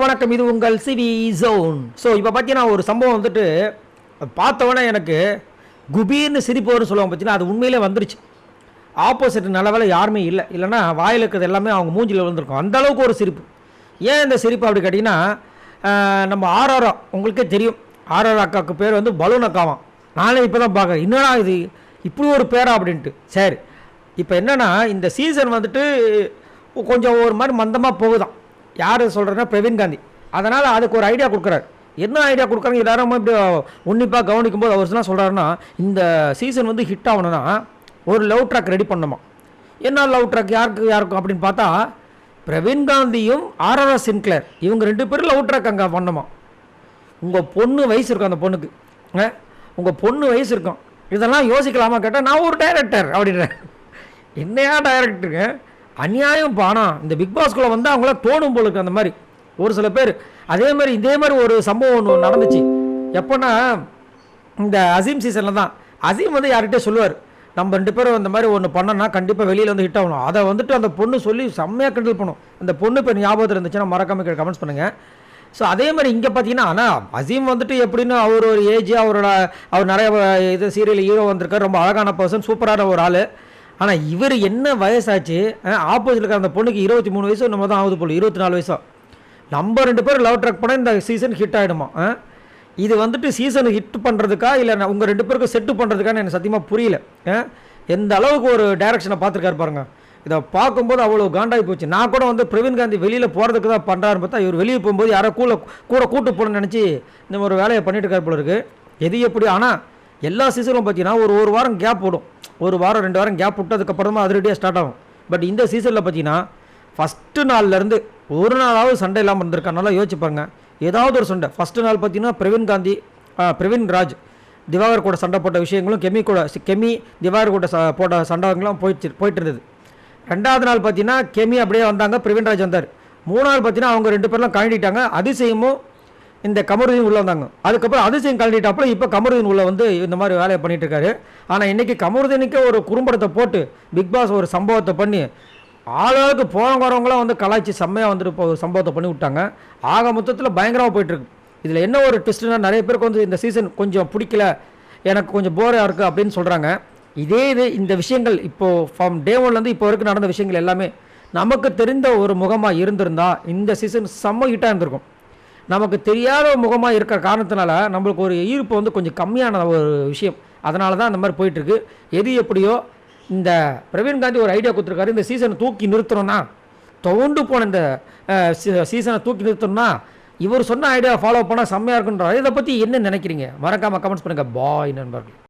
வணக்கம். இது உங்கள் சிவி ஜோன். ஸோ இப்போ பார்த்தீங்கன்னா ஒரு சம்பவம் வந்துட்டு பார்த்தவொடனே எனக்கு குபீர்னு சிரிப்பு வரும்னு சொல்லுவாங்க. பார்த்தீங்கன்னா அது உண்மையிலே வந்துருச்சு. ஆப்போசிட் நல்ல யாருமே இல்லைன்னா வாயில் இருக்கிறது எல்லாமே அவங்க மூஞ்சில் விழுந்திருக்கும். அந்த அளவுக்கு ஒரு சிரிப்பு. ஏன் இந்த சிரிப்பு அப்படி கேட்டிங்கன்னா, நம்ம ஆர்ஆர் உங்களுக்கே தெரியும். ஆர்ஆர் அக்காவுக்கு பேர் வந்து பலூன் அக்காவான். நானே இப்போ தான் பார்க்குறேன், என்னடா இது இப்படி ஒரு பேரா அப்படின்ட்டு. சரி, இப்போ என்னென்னா இந்த சீசன் வந்துட்டு கொஞ்சம் ஒரு மாதிரி மந்தமாக போகுதான். யார் சொல்கிறேன்னா பிரவீன் காந்தி. அதனால் அதுக்கு ஒரு ஐடியா கொடுக்குறாரு. என்ன ஐடியா கொடுக்குறாங்க எல்லாரும் இப்படி உன்னிப்பாக கவனிக்கும் போது அவர் என்ன சொல்கிறாருன்னா, இந்த சீசன் வந்து ஹிட் ஆகணும்னா ஒரு லவ் ட்ராக் ரெடி பண்ணணுமா. என்ன லவ் ட்ராக், யாருக்கும் அப்படின்னு பார்த்தா பிரவீன் காந்தியும் ஆர்ஆர் சின்க்ளேர் இவங்க 2 பேரும் லவ் ட்ராக் அங்கே பண்ணணுமா. உங்கள் பொண்ணு வயசு இருக்கும், அந்த பொண்ணுக்கு உங்கள் பொண்ணு வயசு இருக்கும். இதெல்லாம் யோசிக்கலாமா கேட்டால் நான் ஒரு டைரக்டர் அப்படின்றேன். என்னையா டைரக்டருங்க, அநியாயம் பானம். இந்த பிக் பாஸ்குள்ளே வந்து அவங்கள தோணும் போலுக்கு அந்த மாதிரி ஒரு சில பேர். இதே மாதிரி ஒரு சம்பவம் ஒன்று நடந்துச்சு. எப்போன்னா இந்த அசீம் சீசனில் தான். அசீம் வந்து யார்கிட்டே சொல்லுவார், நம்ம 2 பேரும் இந்த மாதிரி ஒன்று பண்ணோன்னா கண்டிப்பாக வெளியில் வந்து ஹிட் ஆகணும். அதை வந்துட்டு அந்த பொண்ணு சொல்லி செம்மையாக கிண்டல் பண்ணும். அந்த பொண்ணு இப்போ ஞாபகத்தில் இருந்துச்சுன்னா மறக்காம கமெண்ட்ஸ் பண்ணுங்கள். ஸோ அதே மாதிரி இங்கே பார்த்தீங்கன்னா, ஆனால் அசீம் வந்துட்டு எப்படின்னு அவர் ஒரு ஏஜ், அவர் நிறைய இது சீரியல் ஹீரோ வந்திருக்கார், ரொம்ப அழகான பர்சன், சூப்பரான ஒரு ஆள். ஆனால் இவர் என்ன வயசாச்சு, ஆப்போசிட்டில் இருக்கிற அந்த பொண்ணுக்கு 23 வயசு நம்ம தான் ஆகுது போல், 24 வயசோ. நம்ம 2 பேரும் லவ் ட்ராக் பண்ணால் இந்த சீசன் ஹிட் ஆகிடுமா. இது வந்துட்டு சீசன் ஹிட் பண்ணுறதுக்கா இல்லை உங்கள் 2 பேருக்கும் செட்டு பண்ணுறதுக்கான்னு எனக்கு சத்தியமாக புரியல. எந்த அளவுக்கு ஒரு டைரக்ஷனை பார்த்துருக்காரு பாருங்கள். இதை பார்க்கும்போது அவ்வளோ காண்டாகி போச்சு. நான் கூட வந்து பிரவீன் காந்தி வெளியில் போகிறதுக்கு தான் பண்ணுறாருன்னு பார்த்தா இவர் வெளியே போகும்போது யாரோ கூட கூட்டு போகணும்னு நினச்சி இந்த ஒரு வேலையை பண்ணிட்டு இருக்கார் போல இருக்குது. எது எப்படி. ஆனால் எல்லா சீசனும் பார்த்தீங்கன்னா ஒரு வாரம் கேப் விடும். ஒரு வாரம் 2 வாரம் கேப் விட்டதுக்கப்புறமா அதிரடியாக ஸ்டார்ட் ஆகும். பட் இந்த சீசனில் பார்த்தீங்கன்னா ஃபஸ்ட்டு நாள்லேருந்து ஒரு நாளாவது சண்டை இல்லாமல் இருந்திருக்கா. நல்லா யோசிச்சு பாருங்க. ஏதாவது ஒரு சண்டை. ஃபஸ்ட்டு நாள் பார்த்தீங்கன்னா பிரவீன் ராஜ் திவாகர் கூட சண்டை போட்ட விஷயங்களும், கெமி திவாகர் கூட போட்ட சண்டைகளும் போயிட்டு இருந்தது. 2வது நாள் பார்த்தீங்கன்னா கெமி அப்படியே வந்தாங்க, பிரவீன் ராஜ் வந்தார். 3வது பார்த்தீங்கன்னா அவங்க 2 பேர்லாம் கழட்டிட்டாங்க. அதிசயமும் இந்த கமருதீன் உள்ளே வந்தாங்க. அதுக்கப்புறம் அதிசயம் கழட்டிட்டாப்புல இப்போ கமருதீன் உள்ள வந்து இந்த மாதிரி வேலையை பண்ணிட்டு இருக்காரு. ஆனால் இன்றைக்கி கமருதீனுக்கே ஒரு குறும்படத்தை போட்டு பிக் பாஸ் ஒரு சம்பவத்தை பண்ணி ஆளாளுக்கு போகிறவங்களாம் வந்து கலாய்ச்சி செம்மையாக வந்துட்டு இப்போ ஒரு சம்பவத்தை பண்ணி விட்டாங்க. ஆக மொத்தத்தில் பயங்கரமாக போயிட்டுருக்கு. இதில் என்ன ஒரு ட்விஸ்ட்னா, நிறைய பேருக்கு வந்து இந்த சீசன் கொஞ்சம் பிடிக்கல, எனக்கு கொஞ்சம் போராக இருக்குது அப்படின்னு சொல்கிறாங்க. இந்த விஷயங்கள் இப்போது ஃப்ரம் டே 1லேருந்து இப்போ வரைக்கும் நடந்த விஷயங்கள் எல்லாமே நமக்கு தெரிந்த ஒரு முகமாக இருந்திருந்தால் இந்த சீசன் செம்ம ஹிட்டாக இருந்திருக்கும். நமக்கு தெரியாத முகமாக இருக்கிற காரணத்தினால நம்மளுக்கு ஒரு ஈர்ப்பு வந்து கொஞ்சம் கம்மியான ஒரு விஷயம். அதனால தான் அந்த மாதிரி போயிட்டுருக்கு. எது எப்படியோ இந்த பிரவீன் காந்தி ஒரு ஐடியா கொடுத்துருக்காரு. இந்த சீசனை தூக்கி நிறுத்தணும்னா, தோண்டு போன இந்த சீசனை தூக்கி நிறுத்தணும்னா இவர் சொன்ன ஐடியா ஃபாலோ பண்ணால் செம்மையாக இருக்குன்றார். இதை பற்றி என்ன நினைக்கிறீங்க? மறக்காமல் கமெண்ட்ஸ் பண்ணுங்கள். பாய் நண்பர்கள்.